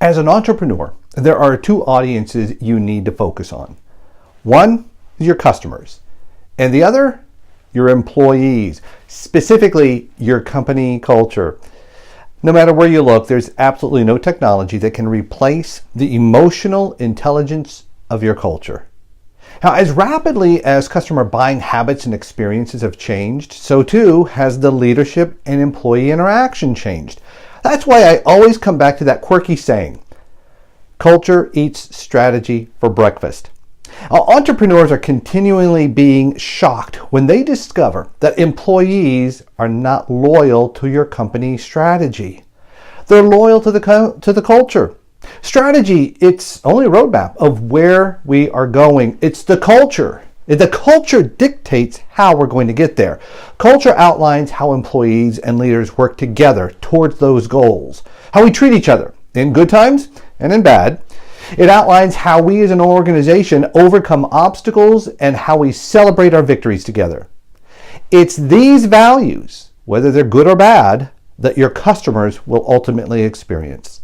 As an entrepreneur, there are two audiences you need to focus on. One is your customers, and the other, your employees, specifically your company culture. No matter where you look, there's absolutely no technology that can replace the emotional intelligence of your culture. Now, as rapidly as customer buying habits and experiences have changed, so too has the leadership and employee interaction changed. That's why I always come back to that quirky saying, culture eats strategy for breakfast. Entrepreneurs are continually being shocked when they discover that employees are not loyal to your company's strategy. They're loyal to the culture. Strategy, it's only a roadmap of where we are going. It's the culture. The culture dictates how we're going to get there. Culture outlines how employees and leaders work together towards those goals, how we treat each other in good times and in bad. It outlines how we as an organization overcome obstacles and how we celebrate our victories together. It's these values, whether they're good or bad, that your customers will ultimately experience.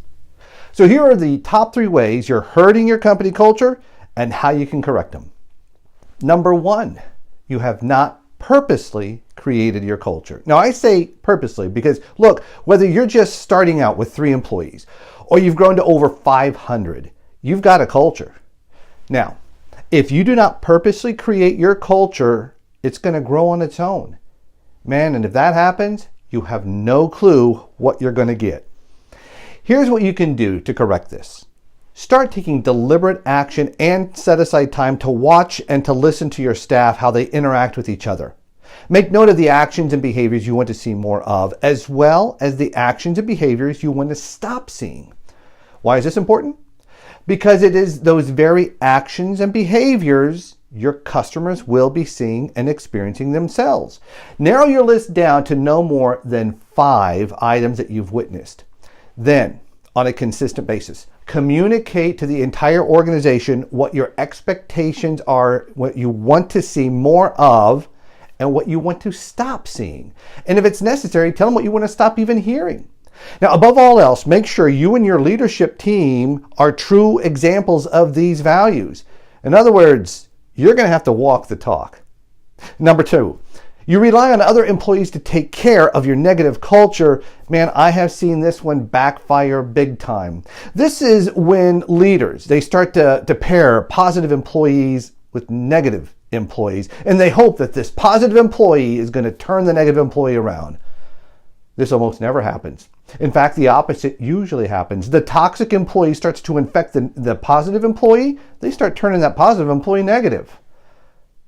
So here are the top 3 ways you're hurting your company culture and how you can correct them. Number 1, you have not purposely created your culture. Now I say purposely because look, whether you're just starting out with 3 employees or you've grown to over 500, you've got a culture. Now, if you do not purposely create your culture, it's going to grow on its own. Man, and if that happens, you have no clue what you're going to get. Here's what you can do to correct this. Start taking deliberate action and set aside time to watch and to listen to your staff, how they interact with each other. Make note of the actions and behaviors you want to see more of, as well as the actions and behaviors you want to stop seeing. Why is this important? Because it is those very actions and behaviors your customers will be seeing and experiencing themselves. Narrow your list down to no more than 5 items that you've witnessed. Then, on a consistent basis, communicate to the entire organization what your expectations are, what you want to see more of, and what you want to stop seeing. And if it's necessary, tell them what you want to stop even hearing. Now, above all else, make sure you and your leadership team are true examples of these values. In other words, you're going to have to walk the talk. Number 2, you rely on other employees to take care of your negative culture. Man, I have seen this one backfire big time. This is when leaders, they start to pair positive employees with negative employees, and they hope that this positive employee is going to turn the negative employee around. This almost never happens. In fact, the opposite usually happens. The toxic employee starts to infect the positive employee. They start turning that positive employee negative.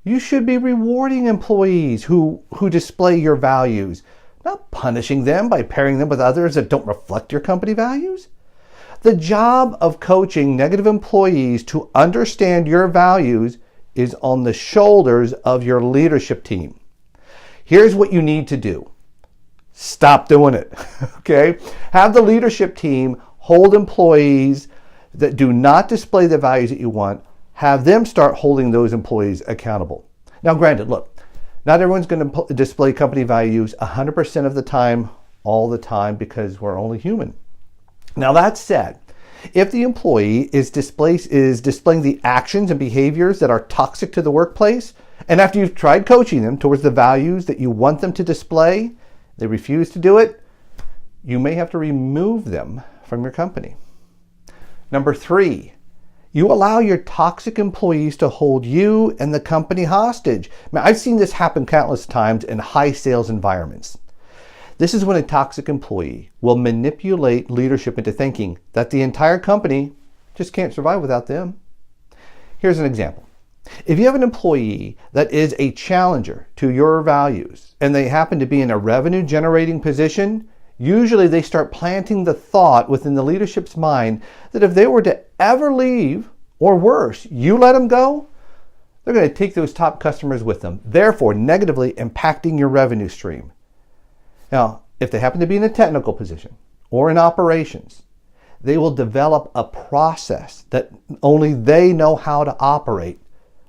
You should be rewarding employees who display your values, not punishing them by pairing them with others that don't reflect your company values. The job of coaching negative employees to understand your values is on the shoulders of your leadership team. Here's what you need to do. Stop doing it, okay? Have the leadership team hold employees that do not display the values that you want. Have them start holding those employees accountable. Now, granted, look, not everyone's going to display company values 100% of the time, all the time, because we're only human. Now, that said, if the employee is displaying the actions and behaviors that are toxic to the workplace, and after you've tried coaching them towards the values that you want them to display, they refuse to do it, you may have to remove them from your company. Number 3, you allow your toxic employees to hold you and the company hostage. Now, I've seen this happen countless times in high sales environments. This is when a toxic employee will manipulate leadership into thinking that the entire company just can't survive without them. Here's an example. If you have an employee that is a challenger to your values and they happen to be in a revenue generating position, usually they start planting the thought within the leadership's mind that if they were to ever leave, or worse, you let them go, they're going to take those top customers with them, therefore negatively impacting your revenue stream. Now, if they happen to be in a technical position or in operations, they will develop a process that only they know how to operate.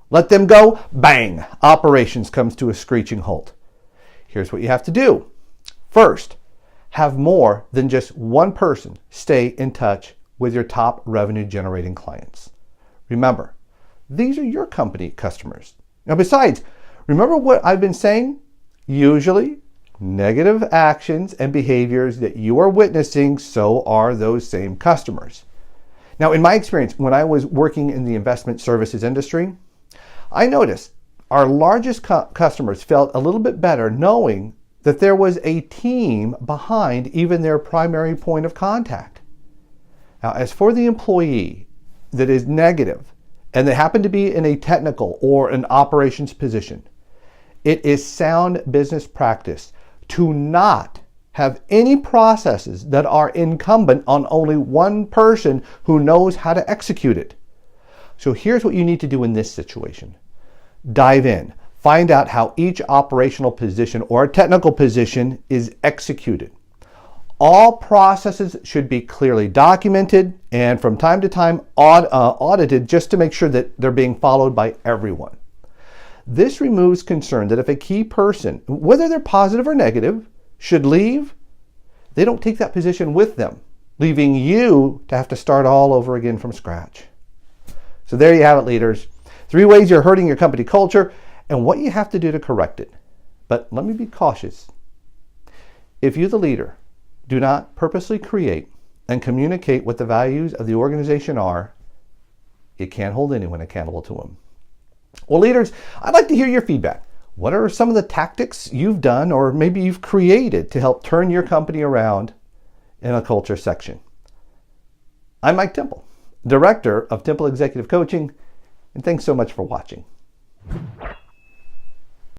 Let them go, bang, operations comes to a screeching halt. Here's what you have to do. First, have more than just one person stay in touch with your top revenue generating clients. Remember, these are your company customers. Now, besides, remember what I've been saying? Usually, negative actions and behaviors that you are witnessing, so are those same customers. Now, in my experience, when I was working in the investment services industry, I noticed our largest customers felt a little bit better knowing that there was a team behind even their primary point of contact. Now, as for the employee that is negative and they happen to be in a technical or an operations position, it is sound business practice to not have any processes that are incumbent on only one person who knows how to execute it. So here's what you need to do in this situation. Dive in. Find out how each operational position or technical position is executed. All processes should be clearly documented and from time to time audited just to make sure that they're being followed by everyone. This removes concern that if a key person, whether they're positive or negative, should leave, they don't take that position with them, leaving you to have to start all over again from scratch. So there you have it, leaders. 3 ways you're hurting your company culture and what you have to do to correct it. But let me be cautious. If you, the leader, do not purposely create and communicate what the values of the organization are, you can't hold anyone accountable to them. Well, leaders, I'd like to hear your feedback. What are some of the tactics you've done or maybe you've created to help turn your company around in a culture section? I'm Mike Temple, Director of Temple Executive Coaching, and thanks so much for watching.